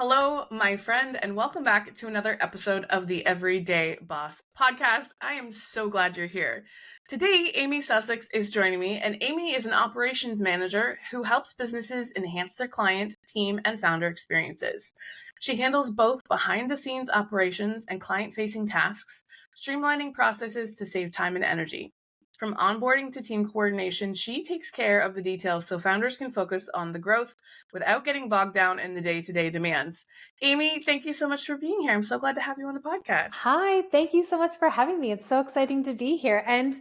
Hello, my friend, and welcome back to another episode of the Everyday Boss podcast. I am so glad you're here. Today, Amy Sussex is joining me, and Amy is an operations manager who helps businesses enhance their client, team, and founder experiences. She handles both behind the scenes operations and client facing tasks, streamlining processes to save time and energy. From onboarding to team coordination, she takes care of the details so founders can focus on the growth without getting bogged down in the day-to-day demands. Amy, thank you so much for being here. I'm so glad to have you on the podcast. Hi, thank you so much for having me. It's so exciting to be here. And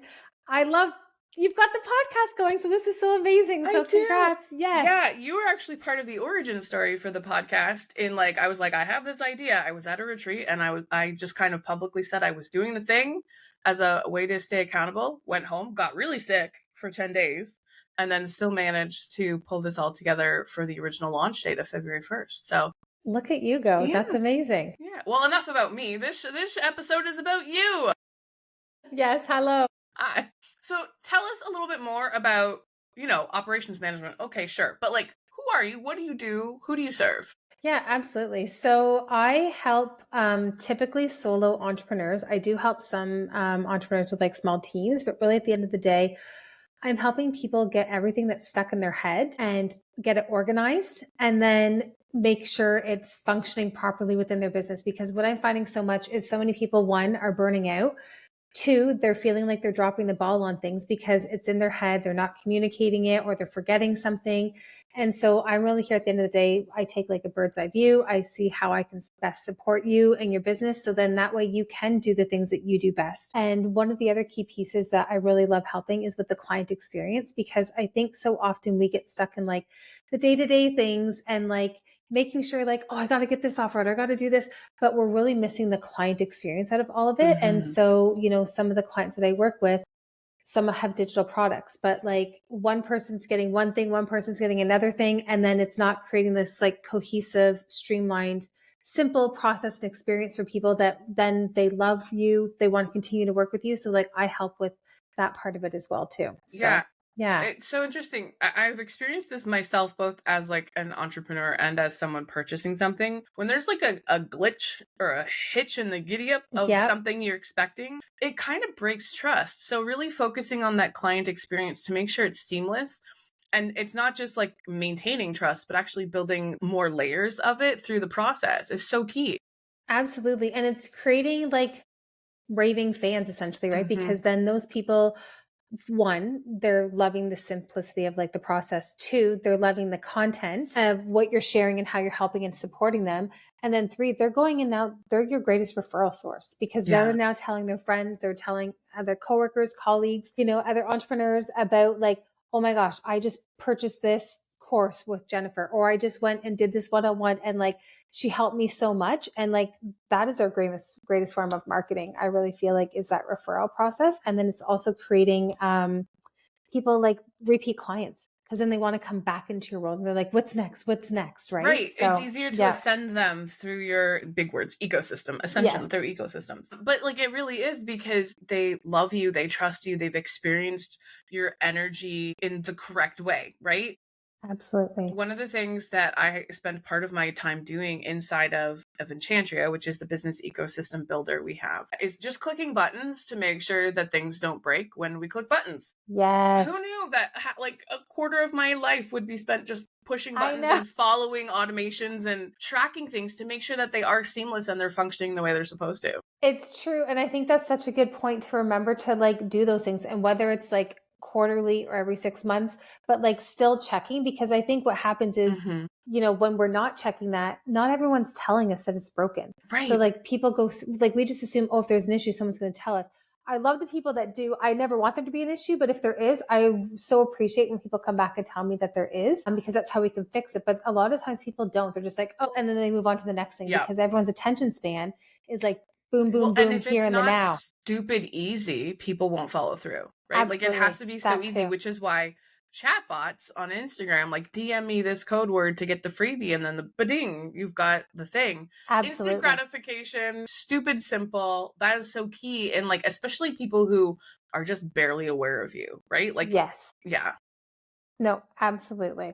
I love you've got the podcast going, so this is so amazing. So congrats. Yes. Yeah, you were actually part of the origin story for the podcast I was like, I have this idea. I was at a retreat and I just kind of publicly said I was doing the thing as a way to stay accountable, went home, got really sick for 10 days, and then still managed to pull this all together for the original launch date of February 1st. So look at you go. Yeah. That's amazing. Yeah. Well, enough about me. This episode is about you. Yes. Hello. So tell us a little bit more about, operations management. Okay, sure. But who are you? What do you do? Who do you serve? Yeah, absolutely. So I help typically solo entrepreneurs. I do help some entrepreneurs with small teams, but really at the end of the day, I'm helping people get everything that's stuck in their head and get it organized and then make sure it's functioning properly within their business. Because what I'm finding so much is so many people, one, are burning out. Two, they're feeling like they're dropping the ball on things because it's in their head. They're not communicating it or they're forgetting something. And so I'm really here at the end of the day. I take a bird's eye view. I see how I can best support you and your business. So then that way you can do the things that you do best. And one of the other key pieces that I really love helping is with the client experience, because I think so often we get stuck in the day-to-day things and making sure oh, I got to get this offer, or I got to do this, but we're really missing the client experience out of all of it. Mm-hmm. And so, some of the clients that I work with, some have digital products, but one person's getting one thing, one person's getting another thing. And then it's not creating this cohesive, streamlined, simple process and experience for people that then they love you. They want to continue to work with you. So I help with that part of it as well too. So, yeah. Yeah. It's so interesting. I've experienced this myself, both as an entrepreneur and as someone purchasing something. When there's a glitch or a hitch in the giddy up of something you're expecting, it kind of breaks trust. So really focusing on that client experience to make sure it's seamless. And it's not just maintaining trust, but actually building more layers of it through the process is so key. Absolutely. And it's creating raving fans essentially, right? Mm-hmm. Because then those people, one, they're loving the simplicity of the process. Two, they're loving the content of what you're sharing and how you're helping and supporting them. And then three, they're going in now, they're your greatest referral source because they're now telling their friends, they're telling other coworkers, colleagues, other entrepreneurs about oh my gosh, I just purchased this course with Jennifer, or I just went and did this one-on-one and she helped me so much. And that is our greatest form of marketing. I really feel is that referral process. And then it's also creating people repeat clients, because then they want to come back into your world and they're like, what's next? Right? Right. So, it's easier to ascend them through your big words, ecosystem, ascension through ecosystems. But it really is because they love you, they trust you, they've experienced your energy in the correct way, right? Absolutely. One of the things that I spend part of my time doing inside of Enchantria, which is the business ecosystem builder we have, is just clicking buttons to make sure that things don't break when we click buttons. Yes. Who knew that a quarter of my life would be spent just pushing buttons and following automations and tracking things to make sure that they are seamless and they're functioning the way they're supposed to. It's true. And I think that's such a good point to remember to do those things. And whether it's quarterly or every 6 months, but still checking, because I think what happens is, when we're not checking that, not everyone's telling us that it's broken. Right. So people go we just assume, oh, if there's an issue, someone's going to tell us. I love the people that do. I never want there to be an issue, but if there is, I so appreciate when people come back and tell me that there is, because that's how we can fix it. But a lot of times people don't. They're just oh, and then they move on to the next thing because everyone's attention span is boom, boom, boom, and here and the now. Stupid easy, people won't follow through, right? Absolutely. It has to be so easy, which is why chatbots on Instagram, DM me this code word to get the freebie, and then the ba-ding, you've got the thing. Absolutely. Instant gratification, stupid simple. That is so key. And especially people who are just barely aware of you, right? Yes. Yeah. No, absolutely.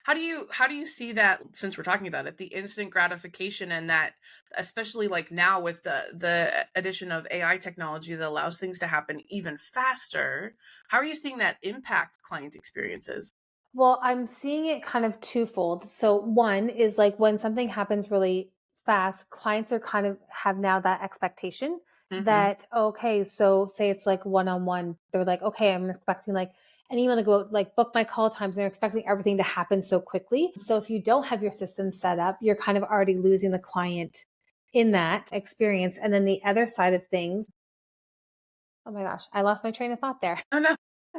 How do you see that, since we're talking about it, the instant gratification, and that especially like now with the addition of AI technology that allows things to happen even faster, how are you seeing that impact client experiences? Well, I'm seeing it kind of twofold. So one is like when something happens really fast, clients are kind of have now that expectation Mhm. that, okay, so say it's like one-on-one, they're like, okay, I'm expecting like an email to go out, like book my call times. And they're expecting everything to happen so quickly. So if you don't have your system set up, you're kind of already losing the client in that experience. And then the other side of things, oh my gosh, I lost my train of thought there. Oh, no.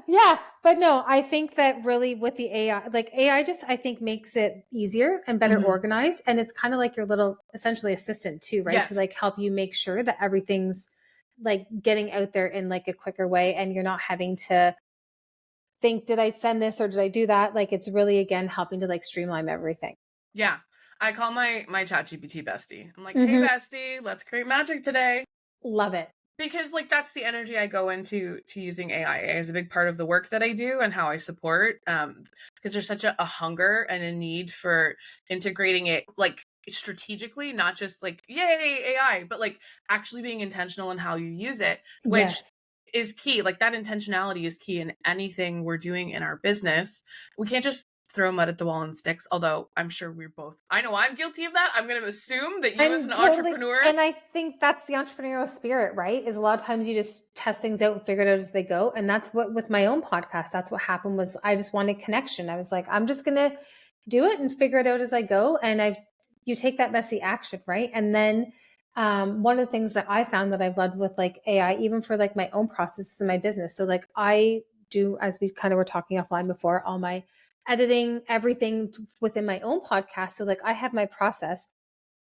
Yeah, but no, I think that really with the AI, like AI just I think makes it easier and better Mhm. organized. And it's kind of like your little essentially assistant too, right? To Yes. like help you make sure that everything's like getting out there in like a quicker way and you're not having to think, did I send this or did I do that? Like it's really again helping to like streamline everything. Yeah. I call my ChatGPT bestie. I'm like, "Hey Hmm. bestie, let's create magic today." Love it. Because like that's the energy I go into to using AI. AI is a big part of the work that I do and how I support. Because there's such a hunger and a need for integrating it like strategically, not just like yay AI, but like actually being intentional in how you use it, which Yes. is key. Like that intentionality is key in anything we're doing in our business. We can't just throw mud at the wall and sticks, although I'm sure we're both, I know I'm guilty of that. I'm going to assume that you as I'm an totally, entrepreneur. and I think that's the entrepreneurial spirit, right? Is a lot of times you just test things out and figure it out as they go. And that's what with my own podcast, that's what happened was I just wanted connection. I was like, I'm just gonna do it and figure it out as I go. And you take that messy action, right? And then one of the things that I found that I've loved with like AI, even for like my own processes in my business. So like I do, as we kind of were talking offline before, all my editing, everything within my own podcast. So like I have my process,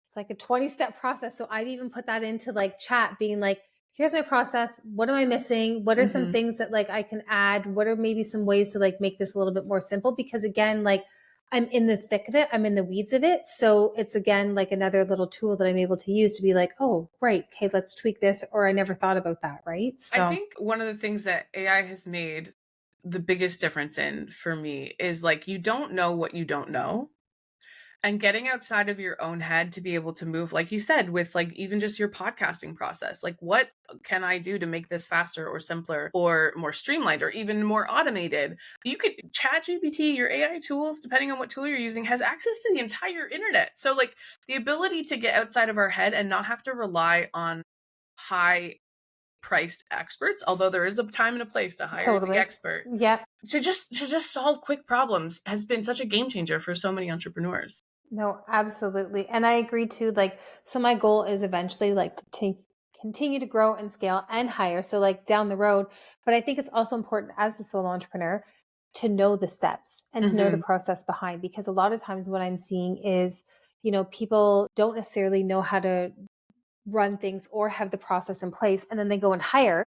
it's like a 20-step process. So I've even put that into like chat being like, here's my process. What am I missing? What are some Mhm. things that like I can add? What are maybe some ways to like make this a little bit more simple? Because again, like I'm in the thick of it. I'm in the weeds of it. So it's again like another little tool that I'm able to use to be like, oh, right. Okay, let's tweak this. Or I never thought about that. Right. I So think one of the things that AI has made the biggest difference in for me is like you don't know what you don't know. And getting outside of your own head to be able to move, like you said, with like even just your podcasting process. Like, what can I do to make this faster or simpler or more streamlined or even more automated? You could chat GPT, your AI tools, depending on what tool you're using, has access to the entire internet. So, like, the ability to get outside of our head and not have to rely on high priced experts, although there is a time and a place to hire the totally. expert, Yep. to just solve quick problems has been such a game changer for so many entrepreneurs. No, absolutely. And I agree too. Like, so my goal is eventually like to continue to grow and scale and hire. So like down the road, but I think it's also important as the solo entrepreneur to know the steps and to know the Hmm. process behind, because a lot of times what I'm seeing is, people don't necessarily know how to run things or have the process in place. And then they go and hire.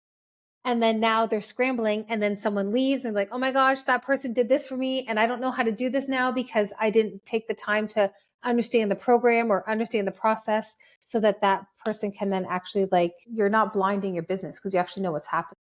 And then now they're scrambling and then someone leaves and like, oh my gosh, that person did this for me. And I don't know how to do this now because I didn't take the time to understand the program or understand the process so that that person can then actually like, you're not blinding your business because you actually know what's happening.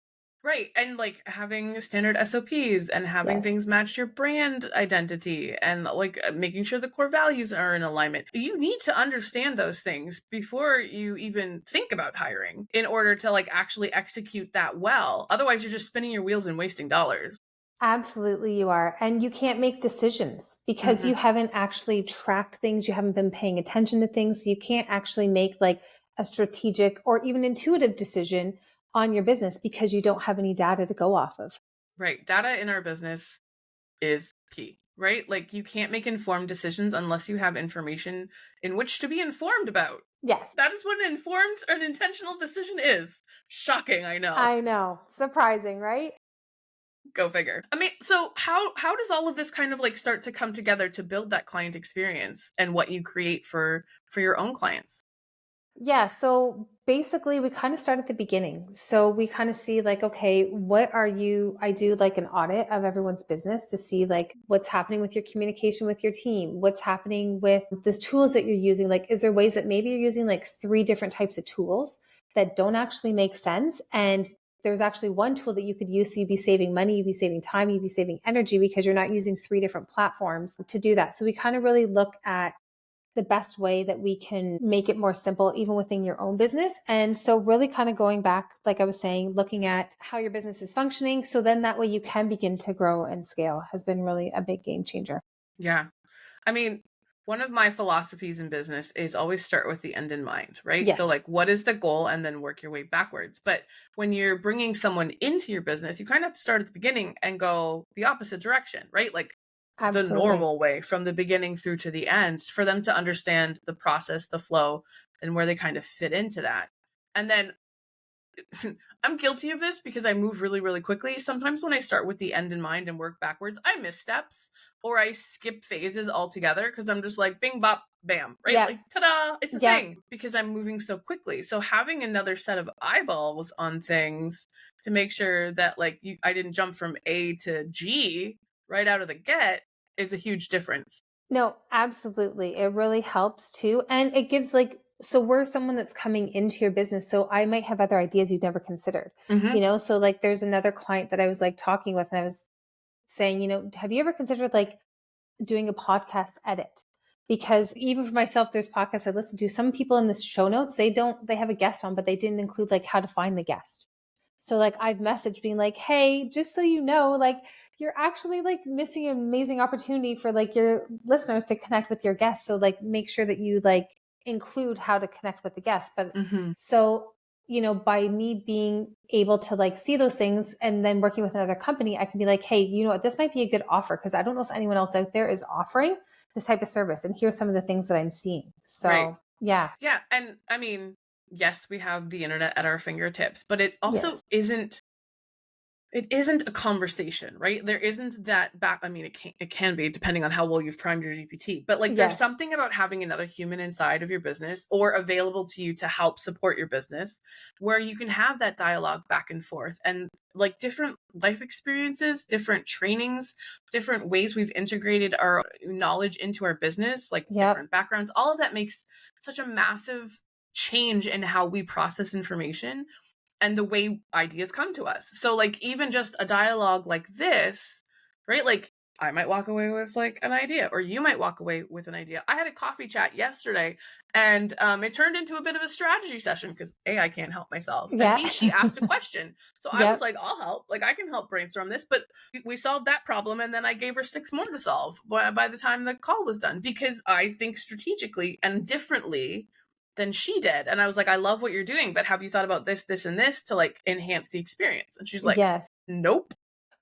Right. And like having standard SOPs and having Yes. things match your brand identity and like making sure the core values are in alignment. You need to understand those things before you even think about hiring in order to like actually execute that well. Otherwise, you're just spinning your wheels and wasting dollars. Absolutely, you are. And you can't make decisions because Hmm. you haven't actually tracked things. You haven't been paying attention to things. So you can't actually make like a strategic or even intuitive decision on your business because you don't have any data to go off of. Right. Data in our business is key, right? Like you can't make informed decisions unless you have information in which to be informed about. Yes, That is what an informed or an intentional decision is. Shocking, I know. I know. Surprising, right? Go figure. I mean, so how does all of this kind of like start to come together to build that client experience and what you create for your own clients? Yeah. So basically, we kind of start at the beginning. So we kind of see, like, okay, what are you? I do like an audit of everyone's business to see, like, what's happening with your communication with your team, what's happening with the tools that you're using. Like, is there ways that maybe you're using like three different types of tools that don't actually make sense? And there's actually one tool that you could use. So you'd be saving money, you'd be saving time, you'd be saving energy because you're not using 3 different platforms to do that. So we kind of really look at the best way that we can make it more simple, even within your own business. And so really kind of going back, like I was saying, looking at how your business is functioning. So then that way you can begin to grow and scale has been really a big game changer. Yeah. I mean, one of my philosophies in business is always start with the end in mind, right? Yes. So like, what is the goal? And then work your way backwards. But when you're bringing someone into your business, you kind of have to start at the beginning and go the opposite direction, right? Like the Absolutely. normal way from the beginning through to the end for them to understand the process, the flow, and where they kind of fit into that. And then I'm guilty of this because I move really, really quickly. Sometimes when I start with the end in mind and work backwards, I miss steps or I skip phases altogether because I'm just like bing, bop, bam, right? Yeah. Like, ta-da, it's a Yeah. thing because I'm moving so quickly. So having another set of eyeballs on things to make sure that like I didn't jump from A to G right out of the get is a huge difference. No, absolutely. It really helps too. And it gives like, so we're someone that's coming into your business. So I might have other ideas you've never considered, Mm-hmm. you know? So like there's another client that I was like talking with and I was saying, you know, have you ever considered like doing a podcast edit? Because even for myself, there's podcasts I listen to. Some people in the show notes, they have a guest on, but they didn't include like how to find the guest. So like I've messaged being like, hey, just so you know, like you're actually like missing an amazing opportunity for like your listeners to connect with your guests. So like make sure that you like include how to connect with the guests. But Mm-hmm. so, you know, by me being able to like see those things and then working with another company, I can be like, hey, you know what, this might be a good offer because I don't know if anyone else out there is offering this type of service. And here's some of the things that I'm seeing. So Right. yeah. Yeah. And I mean, yes, we have the internet at our fingertips, but it also Yes. isn't a conversation, right? There isn't that back. I mean, it can be depending on how well you've primed your GPT, but like there's Yes. something about having another human inside of your business or available to you to help support your business where you can have that dialogue back and forth and like different life experiences, different trainings, different ways we've integrated our knowledge into our business, like Yep. different backgrounds. All of that makes such a massive change in how we process information and the way ideas come to us. So like even just a dialogue like this, right? Like I might walk away with like an idea or you might walk away with an idea. I had a coffee chat yesterday and it turned into a bit of a strategy session because A, I can't help myself. And Yeah. B, she asked a question. So I was Yep. like, I'll help. Like I can help brainstorm this. But we solved that problem and then I gave her 6 more to solve by the time the call was done because I think strategically and differently than she did. And I was like, I love what you're doing, but have you thought about this, this, and this to like enhance the experience? And she's like, Yes. nope.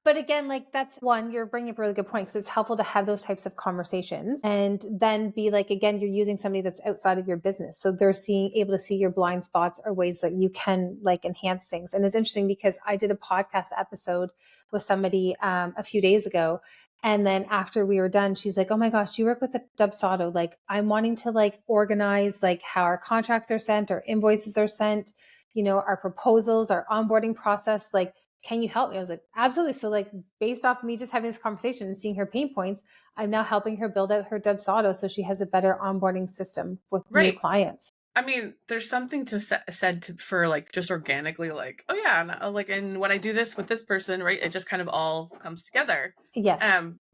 But again, like that's one, you're bringing up a really good point because it's helpful to have those types of conversations and then be like, again, you're using somebody that's outside of your business. So they're able to see your blind spots or ways that you can like enhance things. And it's interesting because I did a podcast episode with somebody a few days ago. And then after we were done, she's like, oh my gosh, you work with the Dubsado. Like I'm wanting to like organize like how our contracts are sent, our invoices are sent, you know, our proposals, our onboarding process, like, can you help me? I was like, absolutely. So like based off me just having this conversation and seeing her pain points, I'm now helping her build out her Dubsado so she has a better onboarding system with new Right. clients. I mean, there's something to said to for like just organically, like, oh yeah, and, like, and when I do this with this person, right, it just kind of all comes together. Yes.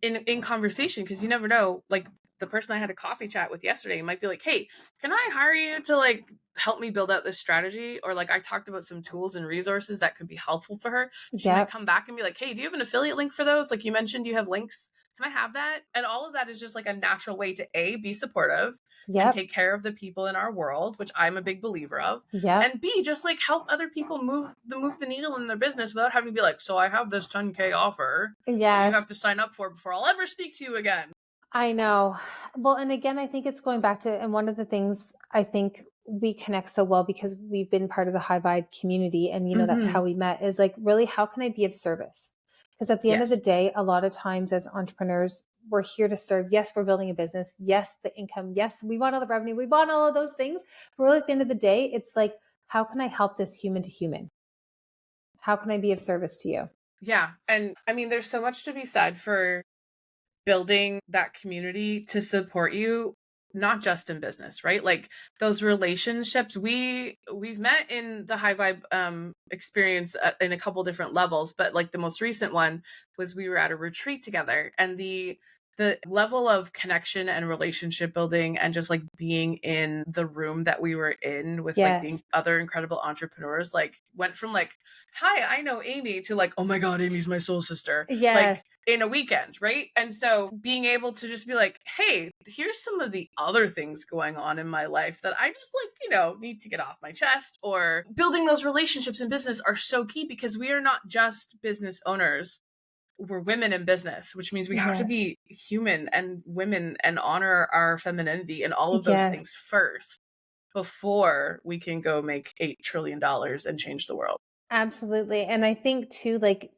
In conversation, because you never know, like the person I had a coffee chat with yesterday might be like, hey, can I hire you to like help me build out this strategy? Or like I talked about some tools and resources that could be helpful for her. She might Yep. come back and be like, hey, do you have an affiliate link for those? Like you mentioned, you have links. Can I have that? And all of that is just like a natural way to A, be supportive and Yep. take care of the people in our world, which I'm a big believer of. Yep. And B, just like help other people move the needle in their business without having to be like, so I have this 10K offer that you Yes. have to sign up for before I'll ever speak to you again. I know. Well, and again, I think it's going back to, and one of the things I think we connect so well because we've been part of the High Vibe community and, you know, that's how we met is like, really, how can I be of service? Because at the end of the Yes. day, a lot of times as entrepreneurs, we're here to serve. Yes, we're building a business. Yes, the income. Yes, we want all the revenue. We want all of those things. But really at the end of the day, it's like, how can I help this human to human? How can I be of service to you? Yeah. And I mean, there's so much to be said for building that community to support you not just in business, right? Like those relationships, we've met in the high vibe experience in a couple different levels, but like the most recent one was we were at a retreat together, and the level of connection and relationship building and just like being in the room that we were in with like the Yes. other incredible entrepreneurs, like went from like, hi, I know Amy, to like, oh my God, Amy's my soul sister, like Yes. in a weekend, right? And so being able to just be like, hey, here's some of the other things going on in my life that I just like, need to get off my chest. Or building those relationships in business are so key, because we are not just business owners, we're women in business, which means we have to Yes. be human and women and honor our femininity and all of those Yes. things first before we can go make $8 trillion and change the world. Absolutely. And I think too, like,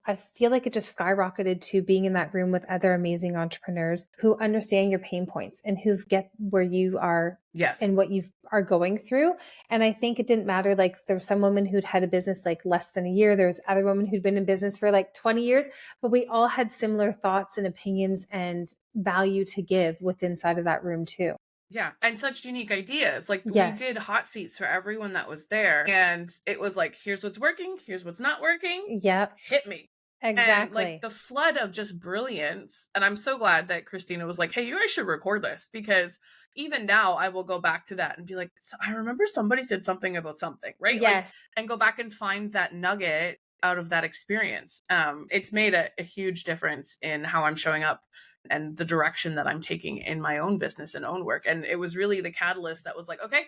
I feel like it just skyrocketed to being in that room with other amazing entrepreneurs who understand your pain points and who get where you are Yes. and what you are going through. And I think it didn't matter. Like there was some women who'd had a business like less than a year. There was other women who'd been in business for like 20 years, but we all had similar thoughts and opinions and value to give within inside of that room too. Yeah. And such unique ideas. Like we Yes. did hot seats for everyone that was there. And it was like, here's what's working, here's what's not working. Yep. Hit me. And like Exactly. the flood of just brilliance. And I'm so glad that Christina was like, hey, you guys should record this, because even now I will go back to that and be like, I remember somebody said something about something, right? Like, Yes. and go back and find that nugget out of that experience. It's made a huge difference in how I'm showing up and the direction that I'm taking in my own business and own work. And it was really the catalyst that was like, okay,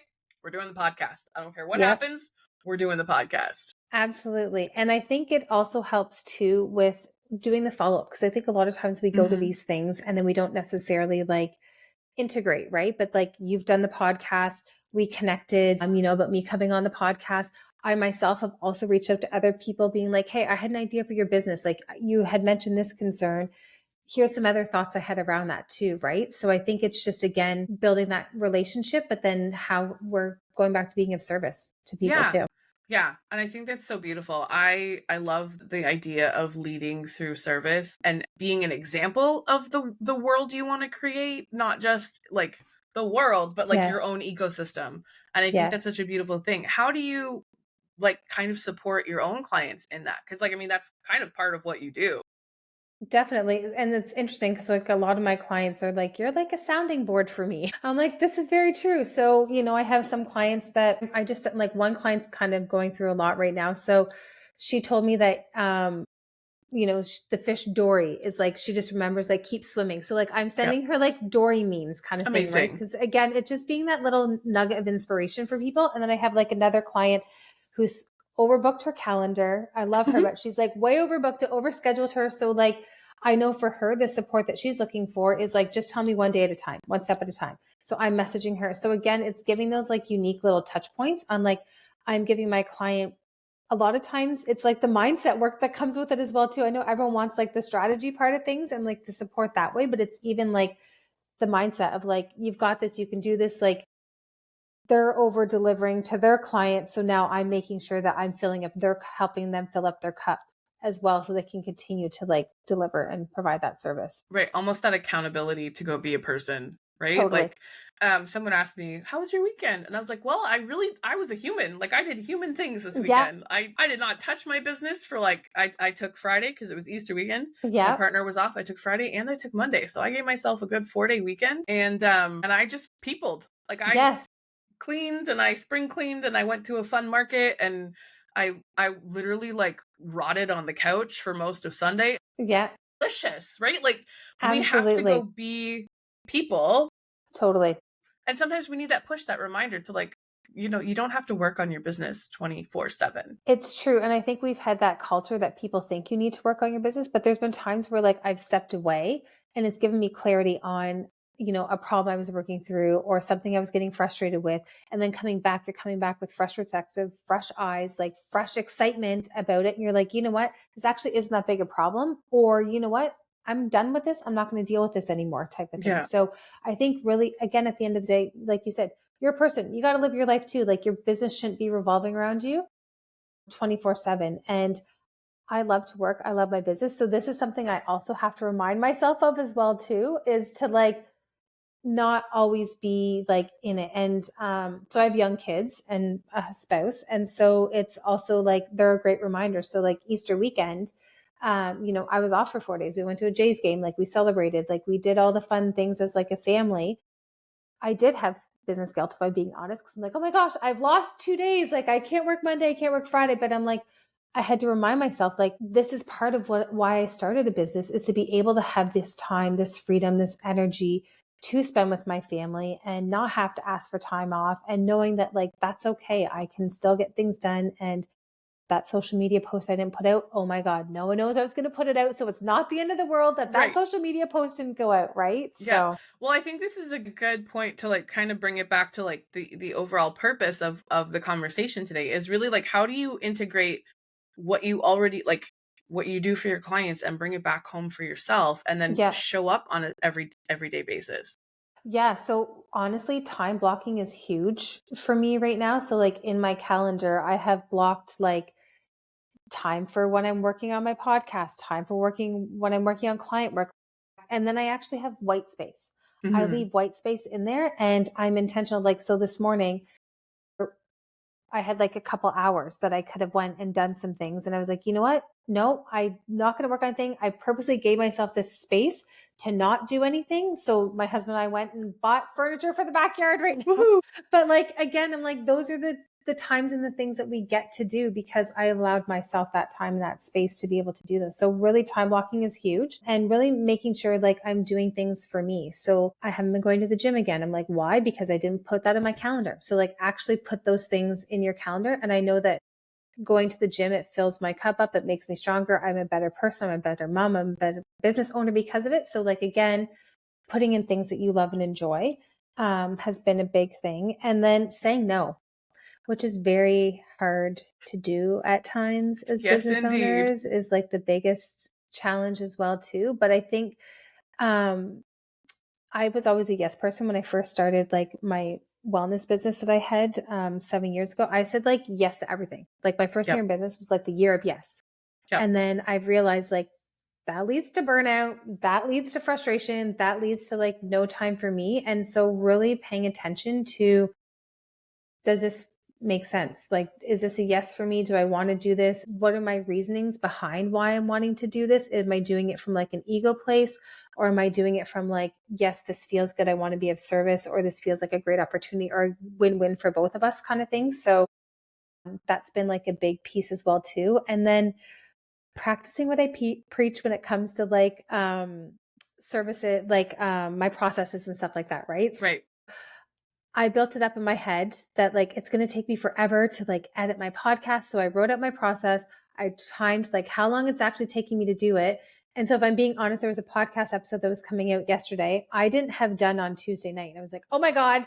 we're doing the podcast. I don't care what Yep. happens. We're doing the podcast. Absolutely. And I think it also helps too with doing the follow up, because I think a lot of times we go to these things and then we don't necessarily like integrate, right? But like you've done the podcast, we connected, about me coming on the podcast. I myself have also reached out to other people being like, hey, I had an idea for your business. Like you had mentioned this concern. Here's some other thoughts I had around that too, right? So I think it's just, again, building that relationship, but then how we're going back to being of service to people Yeah. too. Yeah, and I think that's so beautiful. I love the idea of leading through service and being an example of the world you want to create, not just like the world, but like your Yes. own ecosystem. And I think that's Yes. such a beautiful thing. How do you like kind of support your own clients in that? Because like I mean that's kind of part of what you do. Definitely. And it's interesting because like a lot of my clients are like, you're like a sounding board for me. I'm like, this is very true. So, I have some clients that I just like one client's kind of going through a lot right now. So she told me that, the fish Dory is like, she just remembers like keep swimming. So like I'm Yeah. sending her like Dory memes kind of thing, right? Amazing. Because again, it's just being that little nugget of inspiration for people. And then I have like another client who's overbooked her calendar. I love her, but she's like way overbooked it, overscheduled her. So like I know for her, the support that she's looking for is like, just tell me one day at a time, one step at a time. So I'm messaging her. So again, it's giving those like unique little touch points on like, I'm giving my client a lot of times it's like the mindset work that comes with it as well too. I know everyone wants like the strategy part of things and like the support that way, but it's even like the mindset of like, you've got this, you can do this. Like they're over delivering to their clients. So now I'm making sure that I'm filling up, they're helping them fill up their cup as well so they can continue to like deliver and provide that service. Right. Almost that accountability to go be a person, right? Totally. Like, someone asked me, how was your weekend? And I was like, well, I was a human. Like I did human things this Yeah. weekend. I did not touch my business for like, I took Friday because it was Easter weekend. My Yeah. partner was off. I took Friday and I took Monday. So I gave myself a good 4-day weekend, and I just peopled. Like I Yes. cleaned and I spring cleaned and I went to a fun market, and I literally like rotted on the couch for most of Sunday. Yeah. Delicious, right? Like we have to go Absolutely. be people, Totally. and sometimes we need that push, that reminder to like, you don't have to work on your business 24/7. It's true. And I think we've had that culture that people think you need to work on your business, but there's been times where like I've stepped away and it's given me clarity on, a problem I was working through or something I was getting frustrated with. And then coming back, you're coming back with fresh perspective, fresh eyes, like fresh excitement about it. And you're like, you know what? This actually isn't that big a problem. Or you know what? I'm done with this. I'm not going to deal with this anymore type of thing. Yeah. So I think really, again, at the end of the day, like you said, you're a person, you got to live your life too. Like your business shouldn't be revolving around you 24/7. And I love to work. I love my business. So this is something I also have to remind myself of as well too, is to like not always be like in it. And so I have young kids and a spouse. And so it's also like they're a great reminder. So like Easter weekend, I was off for 4 days. We went to a Jays game, like we celebrated, like we did all the fun things as like a family. I did have business guilt, if I'm being honest, because I'm like, oh my gosh, I've lost 2 days. Like I can't work Monday, I can't work Friday. But I'm like, I had to remind myself, like, this is part of why I started a business, is to be able to have this time, this freedom, this energy to spend with my family and not have to ask for time off, and knowing that like that's okay. I can still get things done. And that social media post I didn't put out, oh my God, no one knows I was going to put it out. So it's not the end of the world that Right. social media post didn't go out, right? Yeah. So Well, I think this is a good point to like kind of bring it back to like the overall purpose of the conversation today is really like, how do you integrate what you already like, what you do for your clients and bring it back home for yourself, and then yeah. show up on a everyday basis. Yeah. So honestly, time blocking is huge for me right now. So like in my calendar, I have blocked like time for when I'm working on my podcast, time for working when I'm working on client work. And then I actually have white space. I Mm-hmm. leave white space in there, and I'm intentional. Like, so this morning I had like a couple hours that I could have went and done some things. And I was like, you know what? No, I'm not going to work on anything. I purposely gave myself this space to not do anything. So my husband and I went and bought furniture for the backyard right now. Woohoo! But like, again, I'm like, those are the times and the things that we get to do because I allowed myself that time and that space to be able to do those. So really time blocking is huge, and really making sure like I'm doing things for me. So I haven't been going to the gym again. I'm like, why? Because I didn't put that in my calendar. So like actually put those things in your calendar. And I know that going to the gym, it fills my cup up. It makes me stronger. I'm a better person. I'm a better mom. I'm a better business owner because of it. So like, again, putting in things that you love and enjoy has been a big thing. And then saying no, which is very hard to do at times as Yes, business indeed. owners, is like the biggest challenge as well too. But I think um, I was always a yes person when I first started like my wellness business that I had 7 years ago. I said like yes to everything. Like my first year Yep. in business was like the year of yes. Yep. And then I've realized like that leads to burnout, that leads to frustration, that leads to like no time for me. And so really paying attention to, does this make sense? Like, is this a yes for me? Do I want to do this? What are my reasonings behind why I'm wanting to do this? Am I doing it from like an ego place? Or am I doing it from like, yes, this feels good, I want to be of service, or this feels like a great opportunity or win-win for both of us kind of thing. So that's been like a big piece as well too. And then practicing what I preach when it comes to like service it, like my processes and stuff like that, right? Right. I built it up in my head that like it's going to take me forever to like edit my podcast. So I wrote out my process. I timed like how long it's actually taking me to do it. And so if I'm being honest, there was a podcast episode that was coming out yesterday. I didn't have done on Tuesday night. I was like, oh my God,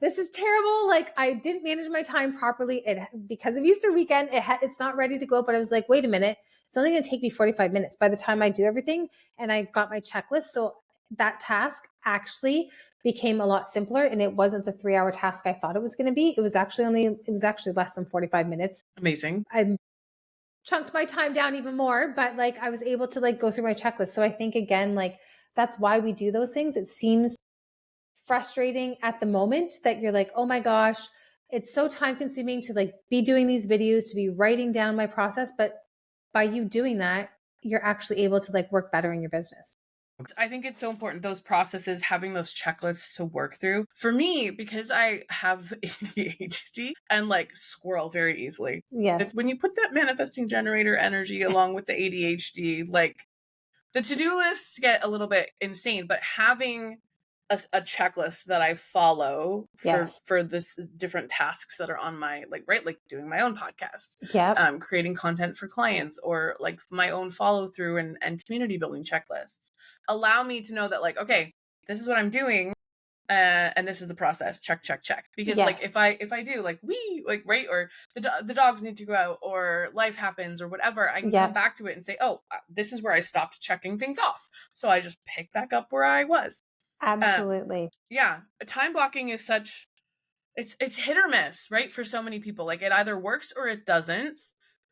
this is terrible. Like I didn't manage my time properly. Because of Easter weekend, it's not ready to go. But I was like, wait a minute, it's only going to take me 45 minutes by the time I do everything. And I've got my checklist. So that task actually became a lot simpler, and it wasn't the 3-hour task I thought it was going to be. It was actually less than 45 minutes. Amazing. I chunked my time down even more, but like I was able to like go through my checklist. So I think again, like that's why we do those things. It seems frustrating at the moment that you're like, oh my gosh, it's so time consuming to like be doing these videos, to be writing down my process. But by you doing that, you're actually able to like work better in your business. I think it's so important, those processes, having those checklists to work through. For me, because I have ADHD and like squirrel very easily. Yes. When you put that manifesting generator energy along with the ADHD, like the to-do lists get a little bit insane, but having a checklist that I follow Yes. for this different tasks that are on my like doing my own podcast, Yep. creating content for clients, or like my own follow through and community building checklists allow me to know that like, okay, this is what I'm doing. And this is the process. Check, check, check. Because like Yes. if I do like right, or the dogs need to go out, or life happens, or whatever, I can come Yep. back to it and say, oh, this is where I stopped checking things off. So I just pick back up where I was. Absolutely. Yeah, time blocking is such, it's hit or miss, right? For so many people, like it either works or it doesn't.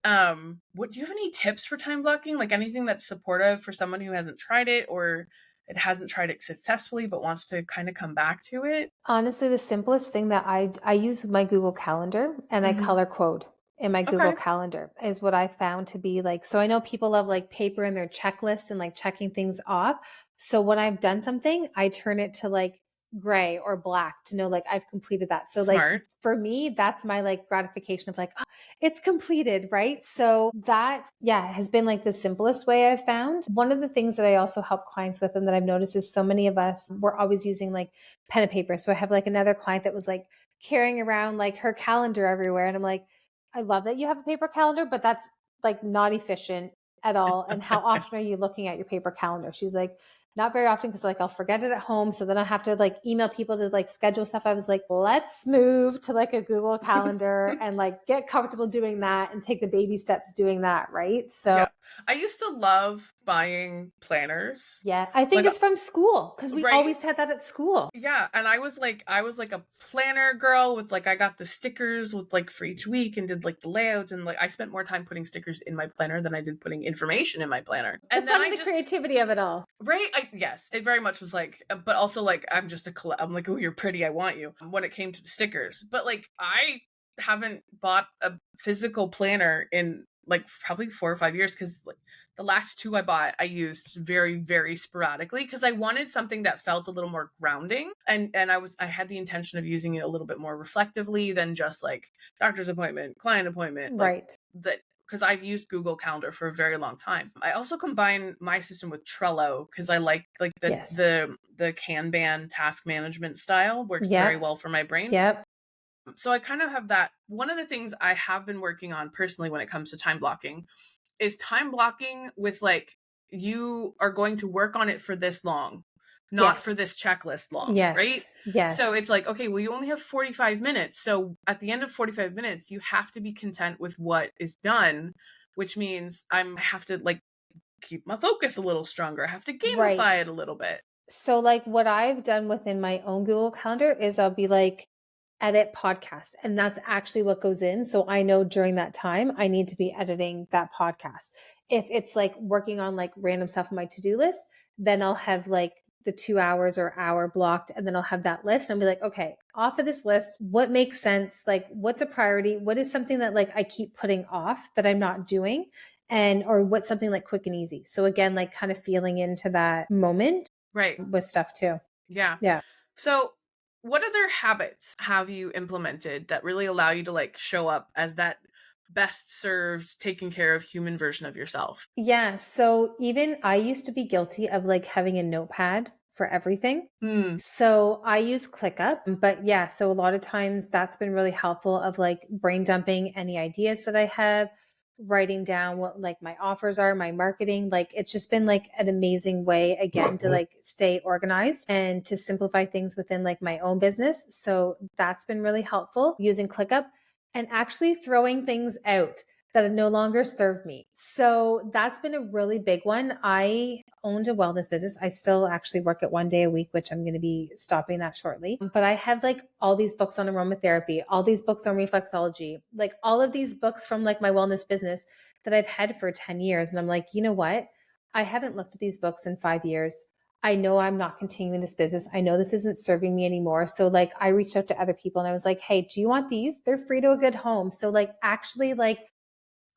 What do you have any tips for time blocking? Like anything that's supportive for someone who hasn't tried it, or it hasn't tried it successfully, but wants to kind of come back to it? Honestly, the simplest thing that I use my Google Calendar and I Hmm. color code in my Google Okay. Calendar is what I found to be like. So I know people love like paper and their checklist and like checking things off. So when I've done something, I turn it to like gray or black to know like I've completed that. So like Smart. for me, that's my like gratification of like, oh, it's completed, right? So that, yeah, has been like the simplest way I've found. One of the things that I also help clients with and that I've noticed is so many of us, we're always using like pen and paper. So I have like another client that was like carrying around like her calendar everywhere. And I'm like, I love that you have a paper calendar, but that's like not efficient at all. And how often are you looking at your paper calendar? She's like, not very often because like I'll forget it at home. So then I have to like email people to like schedule stuff. I was like, let's move to like a Google Calendar and like get comfortable doing that and take the baby steps doing that. Right. So Yeah. I used to love buying planners. yeah, I think Like, it's from school because we right? always had that at school. Yeah, and I was like a planner girl with like I got the stickers with like for each week and did like the layouts, and like I spent more time putting stickers in my planner than I did putting information in my planner. The And then fun I and the just creativity of it all. right, yes, it very much was like, but also like I'm like, oh, you're pretty, I want you. When it came to the stickers, but like I haven't bought a physical planner in like probably 4 or 5 years because like the last two I bought I used very very sporadically because I wanted something that felt a little more grounding, and I had the intention of using it a little bit more reflectively than just like doctor's appointment, client appointment, like Right. that, because I've used Google Calendar for a very long time. I also combine my system with Trello because I like the Yes. the Kanban task management style works very Yep. well for my brain. Yep. So I kind of have that. One of the things I have been working on personally when it comes to time blocking is time blocking with like, you are going to work on it for this long, not for Yes. this checklist long, right? Yes. So Yes. it's like, okay, well, you only have 45 minutes. So at the end of 45 minutes, you have to be content with what is done, which means I have to like keep my focus a little stronger. I have to gamify Right. it a little bit. So like what I've done within my own Google Calendar is I'll be like edit podcast and that's actually what goes in. So I know during that time I need to be editing that podcast. If it's like working on like random stuff on my to-do list, then I'll have like the 2 hours or hour blocked and then I'll have that list and I'll be like, okay, off of this list, what makes sense? Like what's a priority? What is something that like I keep putting off that I'm not doing? And or what's something like quick and easy. So again, like kind of feeling into that moment Right. with stuff too. Yeah. Yeah. So, what other habits have you implemented that really allow you to like show up as that best served, taking care of human version of yourself? Yeah. So even I used to be guilty of like having a notepad for everything. Hmm. So I use ClickUp, but yeah, so a lot of times that's been really helpful of like brain dumping any ideas that I have, writing down what like my offers are, my marketing. Like it's just been like an amazing way again to like stay organized and to simplify things within like my own business. So that's been really helpful using ClickUp and actually throwing things out that no longer serve me. So that's been a really big one. I owned a wellness business. I still actually work at 1 day a week, which I'm going to be stopping that shortly. But I have like all these books on aromatherapy, all these books on reflexology, like all of these books from like my wellness business that I've had for 10 years. And I'm like, you know what? I haven't looked at these books in 5 years. I know I'm not continuing this business. I know this isn't serving me anymore. So like I reached out to other people and I was like, hey, do you want these? They're free to a good home. So like actually like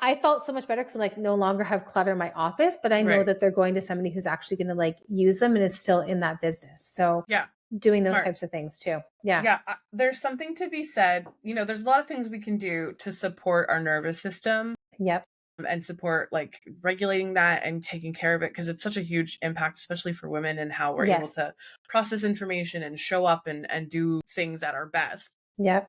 I felt so much better because I like no longer have clutter in my office, but I know Right. that they're going to somebody who's actually going to like use them and is still in that business. So Yeah. doing those Smart. types of things too. Yeah. Yeah. There's something to be said. There's a lot of things we can do to support our nervous system Yep. and support like regulating that and taking care of it, because it's such a huge impact, especially for women, and how we're able Yes. to process information and show up and do things at our best. Yep.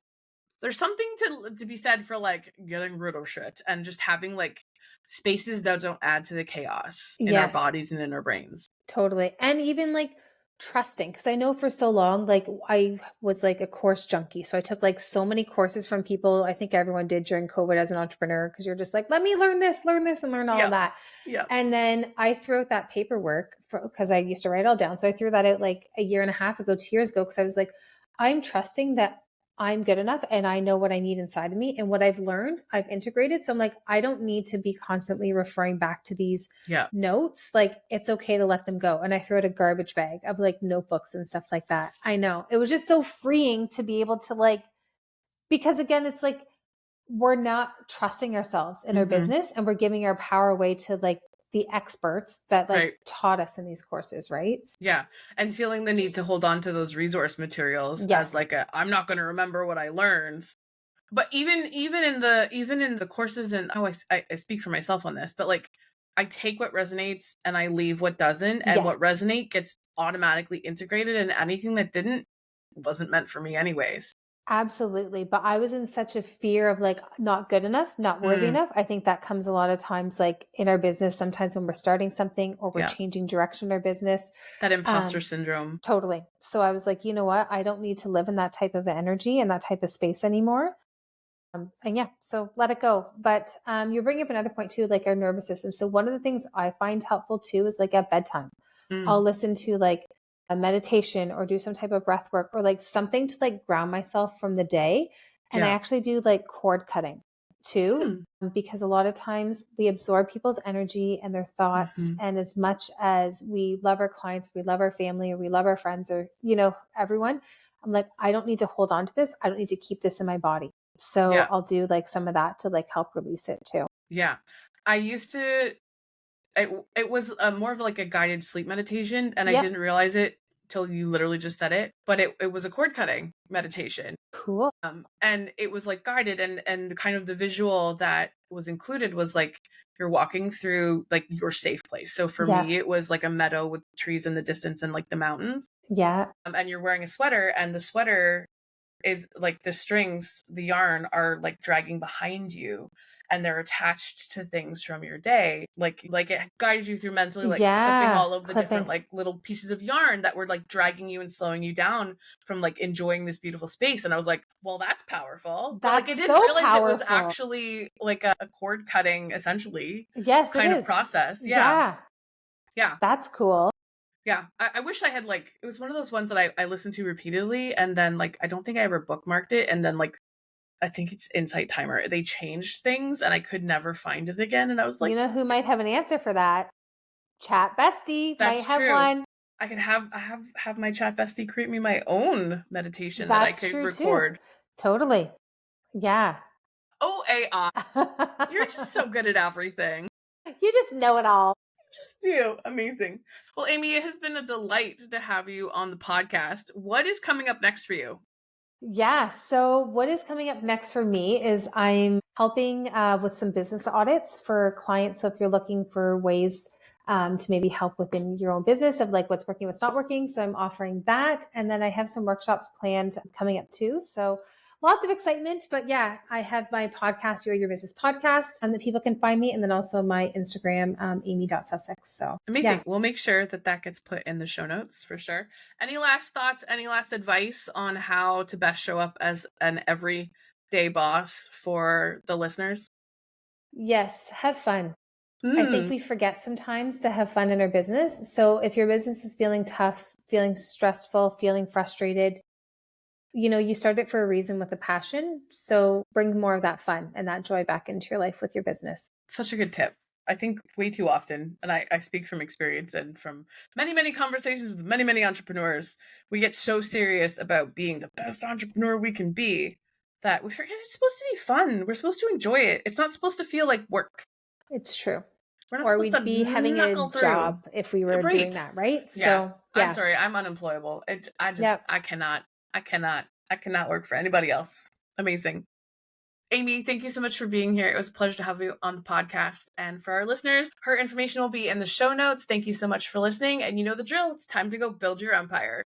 There's something to be said for like getting rid of shit and just having like spaces that don't add to the chaos in our Yes. bodies and in our brains. Totally. And even like trusting, because I know for so long, like I was like a course junkie. So I took like so many courses from people. I think everyone did during COVID as an entrepreneur, because you're just like, let me learn this, and learn all of Yeah. that. Yeah. And then I threw out that paperwork because I used to write it all down. So I threw that out like a year and a half ago, 2 years ago, because I was like, I'm trusting that I'm good enough and I know what I need inside of me, and what I've learned, I've integrated. So I'm like, I don't need to be constantly referring back to these Yeah. notes. Like, it's okay to let them go. And I throw it a garbage bag of like notebooks and stuff like that. I know it was just so freeing to be able to like, because again, it's like, we're not trusting ourselves in our business, and we're giving our power away to like the experts that like Right. taught us in these courses, right? Yeah. And feeling the need to hold on to those resource materials as Yes. like I'm not going to remember what I learned. But even in the courses, and I speak for myself on this, but like I take what resonates and I leave what doesn't, and Yes. what resonate gets automatically integrated, and anything that didn't wasn't meant for me anyways. Absolutely. But I was in such a fear of like not good enough, not worthy Mm, enough. I think that comes a lot of times like in our business, sometimes when we're starting something or we're yeah. changing direction in our business. That imposter Um, syndrome. totally. So I was like, you know what? I don't need to live in that type of energy and that type of space anymore. And yeah, so let it go. But you're bringing up another point too, like our nervous system. So one of the things I find helpful too is like at bedtime, I'll Mm, listen to like a meditation or do some type of breath work or like something to like ground myself from the day. And I yeah. actually do like cord cutting too, Mm, because a lot of times we absorb people's energy and their thoughts. mhm. And as much as we love our clients, we love our family, or we love our friends, or, you know, everyone, I'm like, I don't need to hold on to this. I don't need to keep this in my body. So Yeah. I'll do like some of that to like help release it too. Yeah. I used to it was more of like a guided sleep meditation, and I Yep. didn't realize it till you literally just said it, but it was a cord cutting meditation. Cool. And it was like guided, and kind of the visual that was included was like you're walking through like your safe place. So for Yeah. me, it was like a meadow with trees in the distance and like the mountains. Yeah. And you're wearing a sweater, and the sweater is like the strings, the yarn are like dragging behind you, and they're attached to things from your day. Like it guides you through mentally, like clipping Yeah. all of the different Clipping. like little pieces of yarn that were like dragging you and slowing you down from like enjoying this beautiful space. And I was like, well, that's powerful. But like I That's didn't so realize it was powerful. actually like a cord cutting essentially Yes, it kind of is. process. Yeah. Yeah. Yeah. That's cool. Yeah, I wish I had like it was one of those ones that I listened to repeatedly, and then like I don't think I ever bookmarked it, and then like I think it's Insight Timer. They changed things and I could never find it again, and I was You like, know who might have an answer for that? Chat Bestie might that's have true. one. I have my chat bestie create me my own meditation that I That's could true too. record. Totally. Yeah. Oh, AI, you're just so good at everything. You just know it all. Just do. Amazing. Well, Amy, it has been a delight to have you on the podcast. What is coming up next for you? Yeah. So, what is coming up next for me is I'm helping with some business audits for clients. So, if you're looking for ways to maybe help within your own business of like what's working, what's not working. So, I'm offering that. And then I have some workshops planned coming up too. So, lots of excitement. But yeah, I have my podcast, Your Business Podcast, that people can find me. And then also my Instagram, amy.sussex. So, Amazing. yeah. We'll make sure that that gets put in the show notes for sure. Any last thoughts, any last advice on how to best show up as an everyday boss for the listeners? Yes. Have fun. I think Mm, we forget sometimes to have fun in our business. So if your business is feeling tough, feeling stressful, feeling frustrated, you know, you started for a reason with a passion. So bring more of that fun and that joy back into your life with your business. such a good tip. I think way too often, and I speak from experience and from many, many conversations with many, many entrepreneurs, we get so serious about being the best entrepreneur we can be that we forget it's supposed to be fun. We're supposed to enjoy it. It's not supposed to feel like work. It's true. We're not Or supposed to we'd be having a knuckle through. job if we were doing Right. that, right? Yeah. So, I'm yeah. sorry. I'm unemployable. Yep. I cannot work for anybody else. Amazing. Amy, thank you so much for being here. It was a pleasure to have you on the podcast. And for our listeners, her information will be in the show notes. Thank you so much for listening. And you know the drill. It's time to go build your empire.